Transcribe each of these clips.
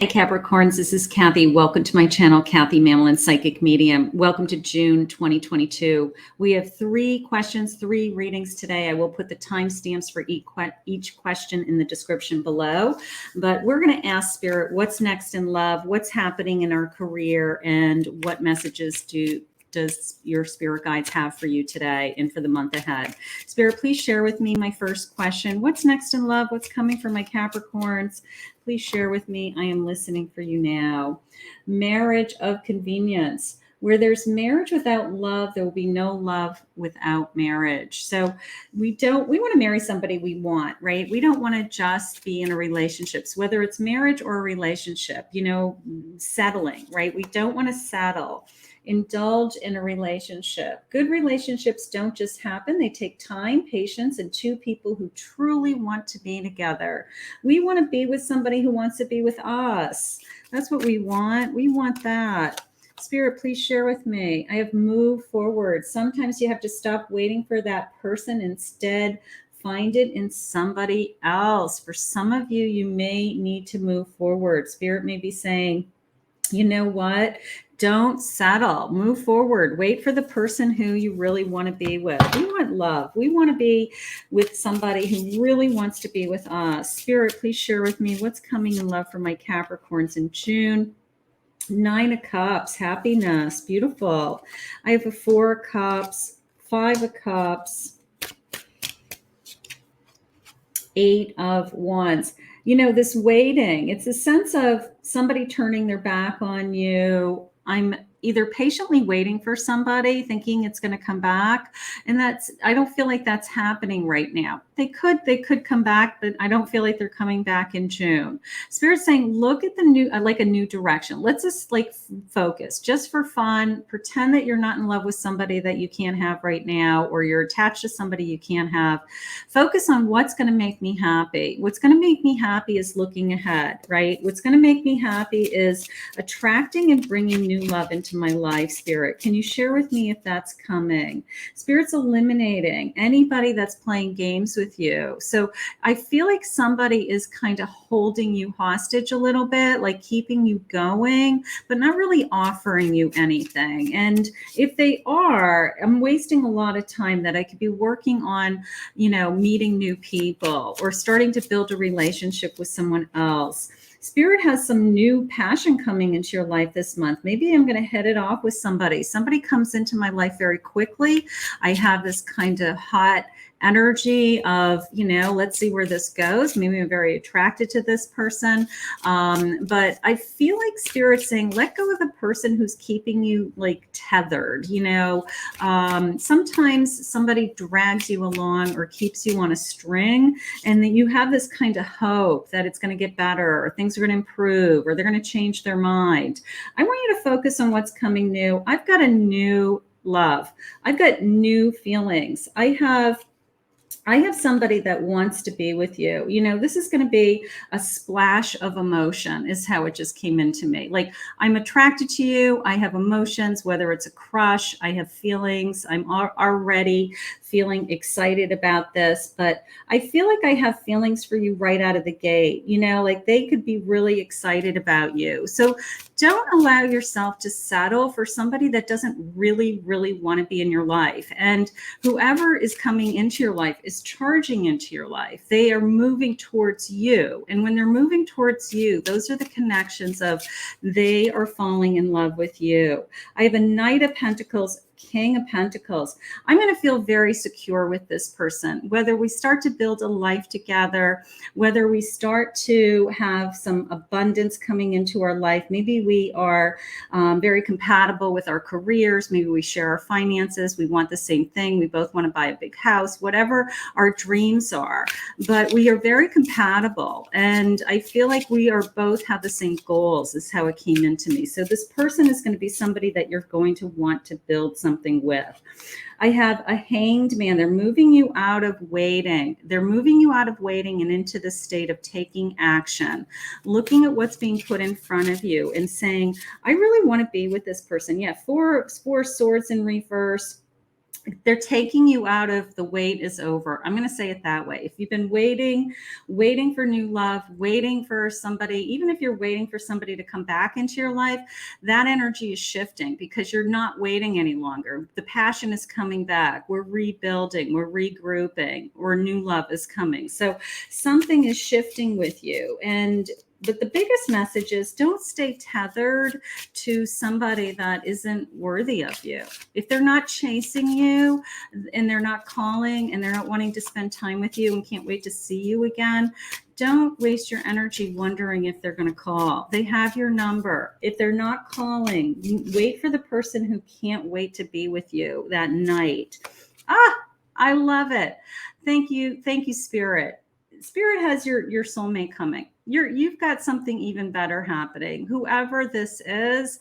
Hey Capricorns, this is Kathy. Welcome to my channel, Kathy Mamolen, Psychic Medium. Welcome to June 2022. We have 3 questions, 3 readings today. I will put the timestamps for each question in the description below. But we're going to ask Spirit, what's next in love? What's happening in our career? And what messages does your spirit guides have for you today and for the month ahead? Spirit, please share with me my first question. What's next in love? What's coming for my Capricorns? Please share with me. I am listening for you now. Marriage of convenience. Where there's marriage without love, there will be no love without marriage. So we want to marry somebody we want, right? We don't want to just be in a relationship. So whether it's marriage or a relationship, settling, right? We don't want to settle. Indulge in a relationship. Good relationships don't just happen. They take time, patience, and 2 people who truly want to be together. We want to be with somebody who wants to be with us. That's what we want. We want that. Spirit, please share with me. I have moved forward. Sometimes you have to stop waiting for that person. Instead, find it in somebody else. For some of you, you may need to move forward. Spirit may be saying, you know what? Don't settle. Move forward. Wait for the person who you really want to be with. We want love. We want to be with somebody who really wants to be with us. Spirit, please share with me what's coming in love for my Capricorns in June. 9 of Cups, happiness, beautiful. I have a 4 of Cups, 5 of Cups, 8 of Wands. This waiting, it's a sense of somebody turning their back on you. I'm either patiently waiting for somebody thinking it's going to come back. And I don't feel like that's happening right now. They could come back, but I don't feel like they're coming back in June. Spirit's saying, look at the new, like a new direction. Let's just focus just for fun. Pretend that you're not in love with somebody that you can't have right now, or you're attached to somebody you can't have. Focus on what's going to make me happy. What's going to make me happy is looking ahead, right? What's going to make me happy is attracting and bringing new love into my life. Spirit, can you share with me if that's coming? Spirit's eliminating anybody that's playing games with you. So I feel like somebody is kind of holding you hostage a little bit, like keeping you going, but not really offering you anything. And if they are, I'm wasting a lot of time that I could be working on, meeting new people or starting to build a relationship with someone else. Spirit has some new passion coming into your life this month. Maybe I'm going to hit it off with somebody. Somebody comes into my life very quickly. I have this kind of hot energy of, let's see where this goes. Maybe I'm very attracted to this person. But I feel like Spirit's saying, let go of the person who's keeping you tethered. Sometimes somebody drags you along or keeps you on a string, and then you have this kind of hope that it's going to get better, or things are going to improve, or they're going to change their mind. I want you to focus on what's coming new. I've got a new love. I've got new feelings. I have somebody that wants to be with you. This is going to be a splash of emotion is how it just came into me. Like, I'm attracted to you. I have emotions, whether it's a crush, I have feelings. I'm already feeling excited about this, but I feel like I have feelings for you right out of the gate. They could be really excited about you. So don't allow yourself to settle for somebody that doesn't really, really want to be in your life. And whoever is coming into your life is charging into your life. They are moving towards you. And when they're moving towards you, those are the connections of they are falling in love with you. I have a Knight of Pentacles, King of Pentacles. I'm going to feel very secure with this person, whether we start to build a life together, whether we start to have some abundance coming into our life. Maybe we are very compatible with our careers. Maybe we share our finances. We want the same thing. We both want to buy a big house, whatever our dreams are, but we are very compatible. And I feel like we are both have the same goals is how it came into me. So this person is going to be somebody that you're going to want to build something with. I have a Hanged Man. They're moving you out of waiting. They're moving you out of waiting and into the state of taking action, looking at what's being put in front of you and saying, I really want to be with this person. Yeah, four swords in reverse. they're taking you out of the wait is over. I'm going to say it that way. If you've been waiting for new love, waiting for somebody, even if you're waiting for somebody to come back into your life, that energy is shifting because you're not waiting any longer. The passion is coming back. We're rebuilding, we're regrouping, or new love is coming. So something is shifting with you. But the biggest message is don't stay tethered to somebody that isn't worthy of you. If they're not chasing you and they're not calling and they're not wanting to spend time with you and can't wait to see you again, don't waste your energy wondering if they're going to call. They have your number. If they're not calling, wait for the person who can't wait to be with you that night. I love it. Thank you, Spirit. Spirit has your soulmate coming. You've got something even better happening. Whoever this is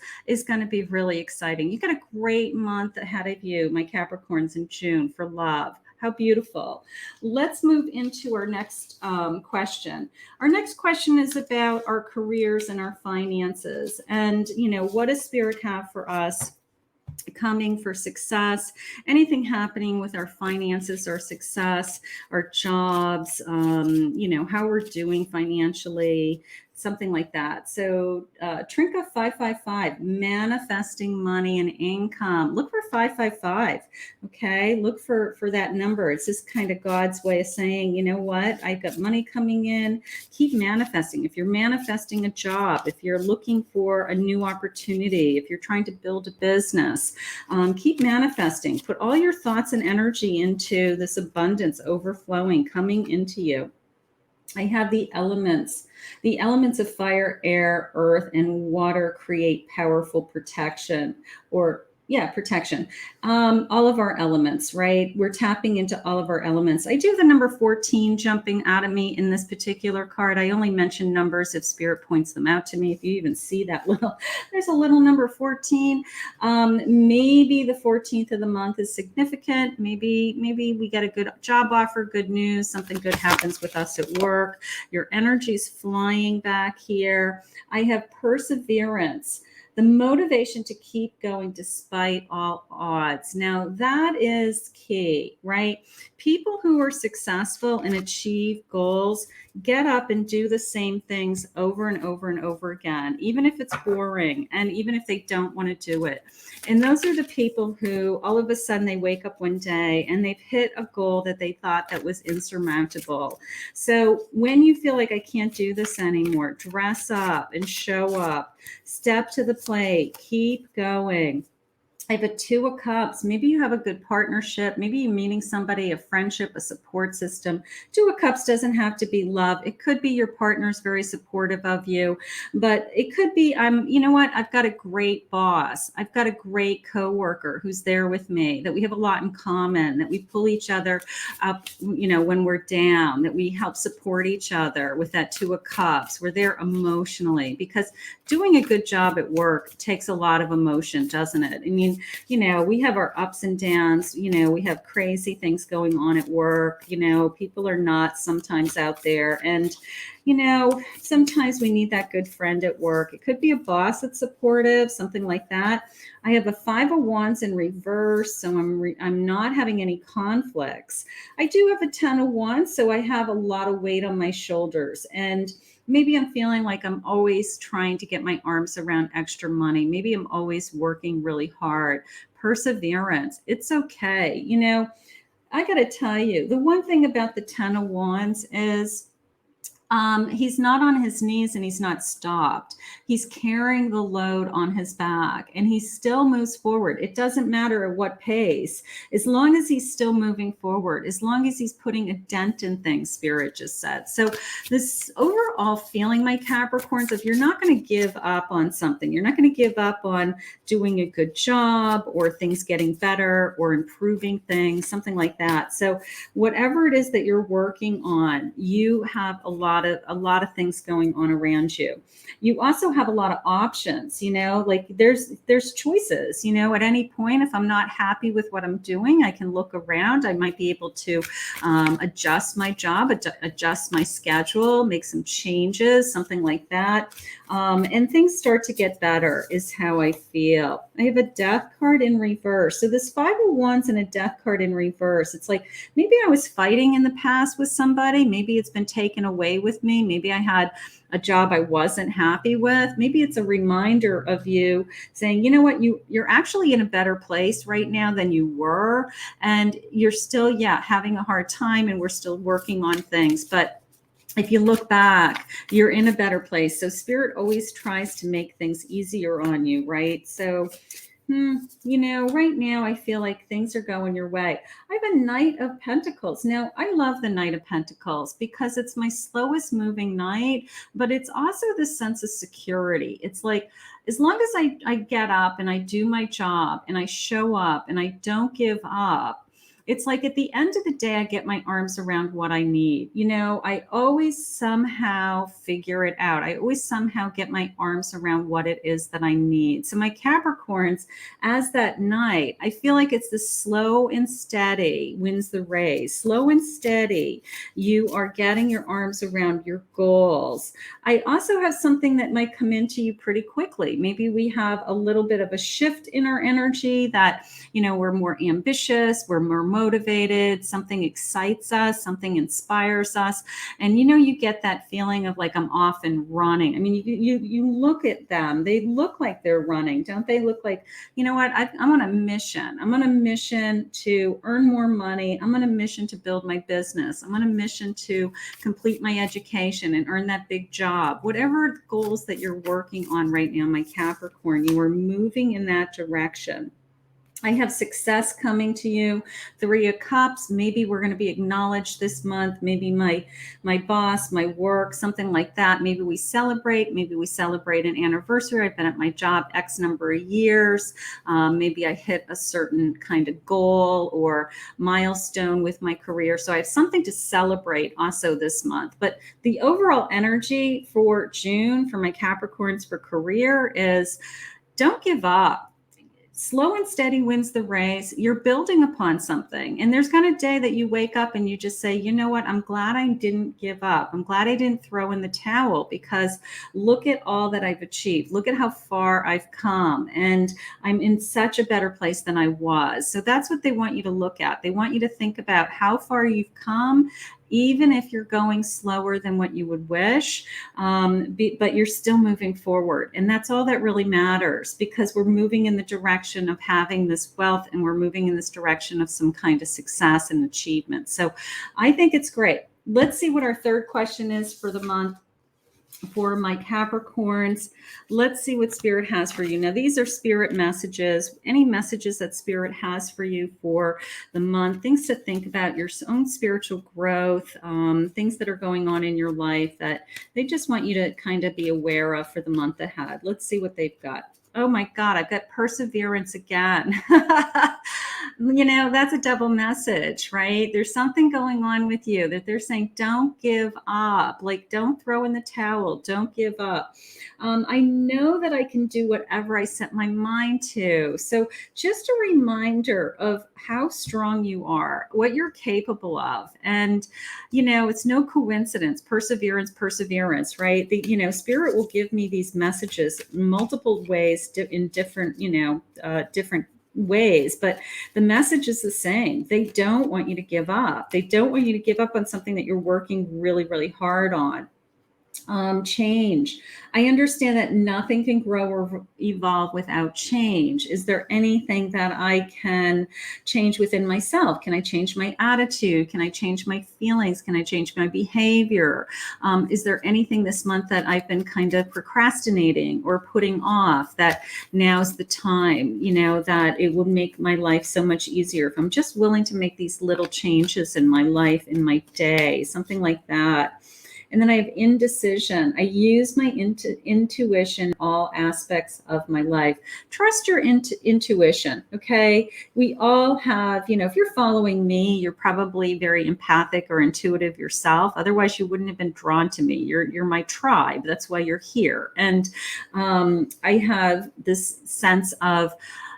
going to be really exciting. You've got a great month ahead of you, my Capricorns, in June for love. How beautiful. Let's move into our next question. Our next question is about our careers and our finances. And, what does Spirit have for us coming for success, anything happening with our finances, our success, our jobs, how we're doing financially, something like that. So Trinka 555, manifesting money and income. Look for 555. Okay. Look for that number. It's just kind of God's way of saying, you know what? I've got money coming in. Keep manifesting. If you're manifesting a job, if you're looking for a new opportunity, if you're trying to build a business, keep manifesting. Put all your thoughts and energy into this abundance overflowing, coming into you. I have the elements. The elements of fire, air, earth, and water create powerful protection, protection. All of our elements, right? We're tapping into all of our elements. I do have the number 14 jumping out at me in this particular card. I only mention numbers if Spirit points them out to me. If you even see that there's a little number 14. Maybe the 14th of the month is significant. Maybe we get a good job offer, good news, something good happens with us at work. Your energy's flying back here. I have perseverance. The motivation to keep going despite all odds. Now, that is key, right? People who are successful and achieve goals get up and do the same things over and over and over again, even if it's boring and even if they don't want to do it. And those are the people who all of a sudden they wake up one day and they've hit a goal that they thought that was insurmountable. So when you feel like I can't do this anymore, dress up and show up, step to the plate, keep going. I have a 2 of Cups. Maybe you have a good partnership. Maybe you're meeting somebody, a friendship, a support system. 2 of Cups doesn't have to be love. It could be your partner's very supportive of you, but it could be, I've got a great boss. I've got a great coworker who's there with me, that we have a lot in common, that we pull each other up, when we're down, that we help support each other with that 2 of Cups. We're there emotionally, because doing a good job at work takes a lot of emotion, doesn't it? I mean, we have our ups and downs, we have crazy things going on at work, people are not sometimes out there. And, sometimes we need that good friend at work. It could be a boss that's supportive, something like that. I have a 5 of Wands in reverse, so I'm not having any conflicts. I do have a 10 of Wands, so I have a lot of weight on my shoulders. And maybe I'm feeling like I'm always trying to get my arms around extra money. Maybe I'm always working really hard. Perseverance. It's okay. I got to tell you, the one thing about the 10 of Wands is he's not on his knees and he's not stopped. He's carrying the load on his back and he still moves forward. It doesn't matter at what pace, as long as he's still moving forward, as long as he's putting a dent in things, Spirit just said. So this overall feeling, my Capricorns, if you're not going to give up on something, you're not going to give up on doing a good job or things getting better or improving things, something like that. So whatever it is that you're working on, you have a lot lot of things going on around you. You also have a lot of options, like there's choices, at any point. If I'm not happy with what I'm doing, I can look around. I might be able to adjust my job, adjust my schedule, make some changes, something like that. And things start to get better is how I feel. I have a death card in reverse. So this 5 of Wands and a death card in reverse. It's like maybe I was fighting in the past with somebody. Maybe it's been taken away with me. Maybe I had a job I wasn't happy with. Maybe it's a reminder of you saying, you know what, you're actually in a better place right now than you were. And you're still, having a hard time, and we're still working on things. But if you look back, you're in a better place. So Spirit always tries to make things easier on you, right? So, right now I feel like things are going your way. I have a Knight of Pentacles. Now, I love the Knight of Pentacles because it's my slowest moving knight, but it's also this sense of security. It's like, as long as I get up and I do my job and I show up and I don't give up, it's like at the end of the day, I get my arms around what I need. I always somehow figure it out. I always somehow get my arms around what it is that I need. So my Capricorns, as that Knight, I feel like it's the slow and steady wins the race. Slow and steady. You are getting your arms around your goals. I also have something that might come into you pretty quickly. Maybe we have a little bit of a shift in our energy that, we're more ambitious, we're more motivated, something excites us, something inspires us. And you get that feeling of like, I'm off and running. I mean, you look at them, they look like they're running. Don't they look like, you know what, I'm on a mission. I'm on a mission to earn more money. I'm on a mission to build my business. I'm on a mission to complete my education and earn that big job. Whatever goals that you're working on right now, my Capricorn, you are moving in that direction. I have success coming to you. 3 of Cups. Maybe we're going to be acknowledged this month. Maybe my boss, my work, something like that. Maybe we celebrate. Maybe we celebrate an anniversary. I've been at my job X number of years. Maybe I hit a certain kind of goal or milestone with my career. So I have something to celebrate also this month. But the overall energy for June for my Capricorns for career is don't give up. Slow and steady wins the race. You're building upon something. And there's kind of a day that you wake up and you just say, you know what? I'm glad I didn't give up. I'm glad I didn't throw in the towel because look at all that I've achieved. Look at how far I've come. And I'm in such a better place than I was. So that's what they want you to look at. They want you to think about how far you've come, even if you're going slower than what you would wish, but you're still moving forward. And that's all that really matters because we're moving in the direction of having this wealth and we're moving in this direction of some kind of success and achievement. So I think it's great. Let's see what our third question is for the month. For my Capricorns, let's see what Spirit has for you. Now, these are Spirit messages, any messages that Spirit has for you for the month, things to think about, your own spiritual growth, things that are going on in your life that they just want you to kind of be aware of for the month ahead. Let's see what they've got. Oh my God, I've got perseverance again. That's a double message, right? There's something going on with you that they're saying, don't give up. Like, don't throw in the towel. Don't give up. I know that I can do whatever I set my mind to. So just a reminder of how strong you are, what you're capable of. And, it's no coincidence, perseverance, right? Spirit will give me these messages multiple ways in different, different ways, but the message is the same. They don't want you to give up. They don't want you to give up on something that you're working really, really hard on. Change. I understand that nothing can grow or evolve without change. Is there anything that I can change within myself? Can I change my attitude? Can I change my feelings? Can I change my behavior? Is there anything this month that I've been kind of procrastinating or putting off that now's the time, that it will make my life so much easier if I'm just willing to make these little changes in my life, in my day, something like that. And then I have indecision. I use my intuition in all aspects of my life. Trust your intuition, okay? We all have, if you're following me, you're probably very empathic or intuitive yourself. Otherwise, you wouldn't have been drawn to me. You're my tribe. That's why you're here. And I have this sense of,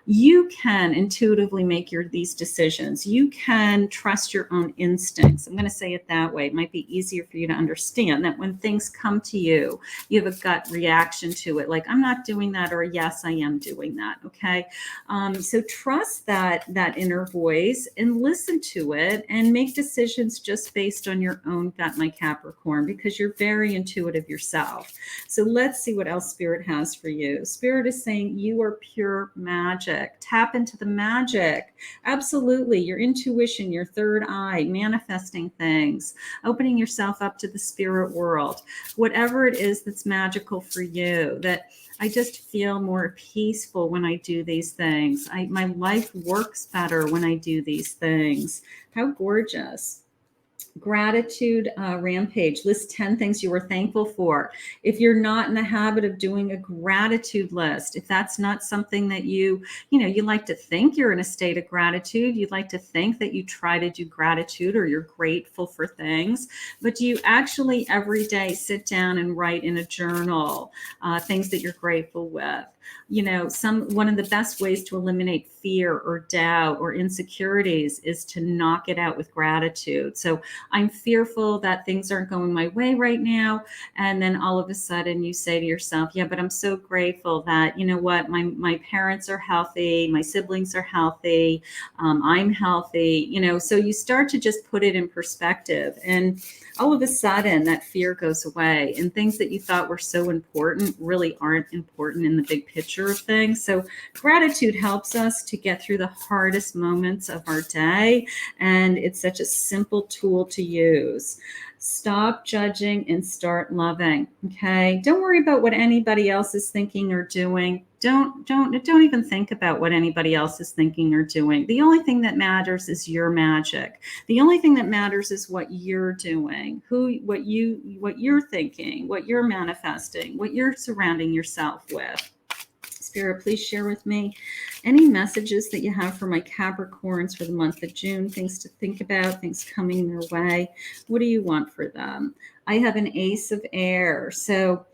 you can intuitively make these decisions. You can trust your own instincts. I'm going to say it that way. It might be easier for you to understand that when things come to you, you have a gut reaction to it. Like, I'm not doing that, or yes, I am doing that. Okay. So trust that inner voice and listen to it and make decisions just based on your own gut, my Capricorn, because you're very intuitive yourself. So let's see what else Spirit has for you. Spirit is saying you are pure magic. Tap into the magic. Absolutely. Your intuition, your third eye, manifesting things, opening yourself up to the spirit world, whatever it is that's magical for you, that I just feel more peaceful when I do these things. My life works better when I do these things. How gorgeous. Gratitude rampage. List 10 things you were thankful for. If you're not in the habit of doing a gratitude list, if that's not something that you like to think you're in a state of gratitude, you'd like to think that you try to do gratitude or you're grateful for things, but do you actually every day sit down and write in a journal things that you're grateful with? One of the best ways to eliminate fear or doubt or insecurities is to knock it out with gratitude. So I'm fearful that things aren't going my way right now. And then all of a sudden you say to yourself, yeah, but I'm so grateful that, my parents are healthy, my siblings are healthy, I'm healthy, so you start to just put it in perspective. And all of a sudden that fear goes away, and things that you thought were so important really aren't important in the big picture of things. So gratitude helps us to get through the hardest moments of our day, and it's such a simple tool to use. Stop judging and start loving. Okay. Don't worry about what anybody else is thinking or doing. Don't even think about what anybody else is thinking or doing. The only thing that matters is your magic. The only thing that matters is what you're doing, what you're thinking, what you're manifesting, what you're surrounding yourself with. Spirit, please share with me any messages that you have for my Capricorns for the month of June, things to think about, things coming their way. What do you want for them? I have an Ace of Air. So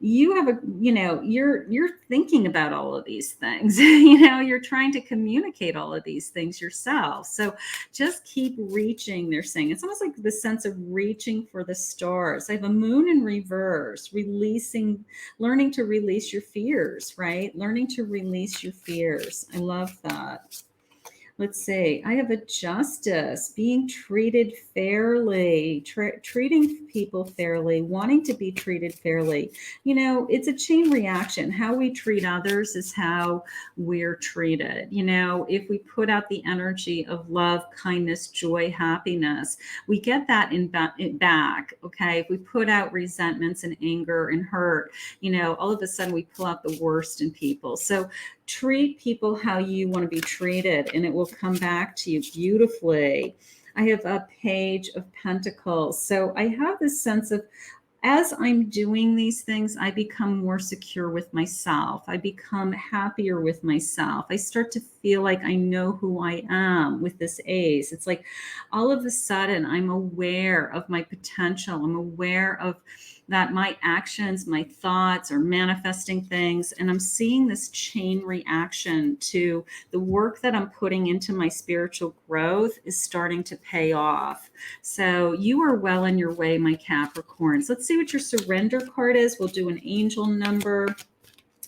you have you're thinking about all of these things. You're trying to communicate all of these things yourself. So just keep reaching, they're saying. It's almost like the sense of reaching for the stars. I have a Moon in reverse, learning to release your fears, right? Learning to release your fears. I love that. Let's see. I have a Justice, being treated fairly, treating people fairly, wanting to be treated fairly. It's a chain reaction. How we treat others is how we're treated. If we put out the energy of love, kindness, joy, happiness, we get that back. Okay. If we put out resentments and anger and hurt, all of a sudden we pull out the worst in people. So treat people how you want to be treated, and it will come back to you beautifully. I have a Page of Pentacles. So I have this sense of, as I'm doing these things, I become more secure with myself. I become happier with myself. I start to feel like I know who I am with this Ace. It's like all of a sudden I'm aware of my potential. I'm aware of that my actions, my thoughts are manifesting things. And I'm seeing this chain reaction to the work that I'm putting into my spiritual growth is starting to pay off. So you are well on your way, my Capricorns. Let's see what your surrender card is. We'll do an angel number.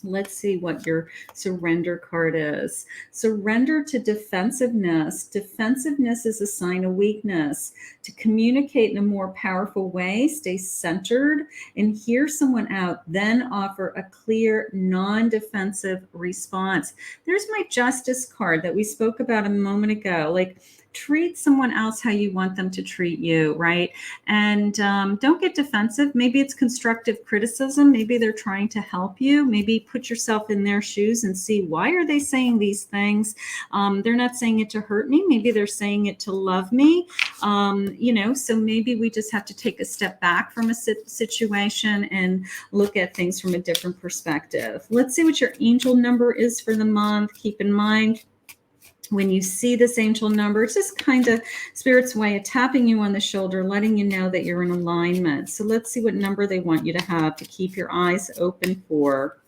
Let's see what your surrender card is. Surrender to defensiveness. Defensiveness is a sign of weakness. To communicate in a more powerful way, stay centered and hear someone out, then offer a clear, non-defensive response. There's my Justice card that we spoke about a moment ago. Like, treat someone else how you want them to treat you, right? And don't get defensive. Maybe it's constructive criticism. Maybe they're trying to help you. Maybe put yourself in their shoes and see, why are they saying these things? They're not saying it to hurt me. Maybe they're saying it to love me. So maybe we just have to take a step back from a situation and look at things from a different perspective. Let's see what your angel number is for the month. Keep in mind, when you see this angel number, it's just kind of Spirit's way of tapping you on the shoulder, letting you know that you're in alignment. So let's see what number they want you to have to keep your eyes open for.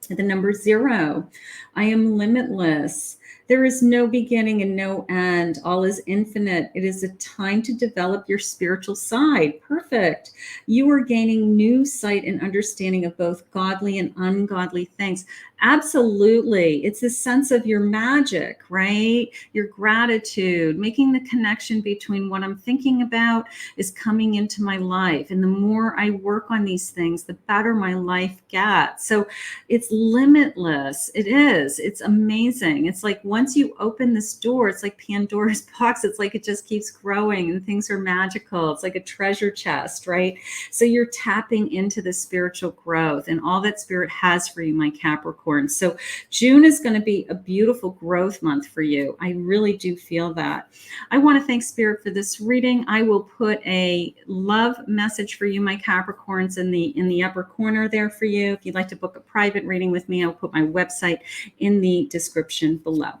The number 0. I am limitless. There is no beginning and no end. All is infinite. It is a time to develop your spiritual side. Perfect. You are gaining new sight and understanding of both godly and ungodly things. Absolutely. It's a sense of your magic, right? Your gratitude, making the connection between what I'm thinking about is coming into my life. And the more I work on these things, the better my life gets. So it's limitless. It is. It's amazing. It's like once you open this door, it's like Pandora's box. It's like it just keeps growing and things are magical. It's like a treasure chest, right? So you're tapping into the spiritual growth and all that Spirit has for you, my Capricorn. So June is going to be a beautiful growth month for you. I really do feel that. I want to thank Spirit for this reading. I will put a love message for you, my Capricorns, in the upper corner there for you. If you'd like to book a private reading with me, I'll put my website in the description below.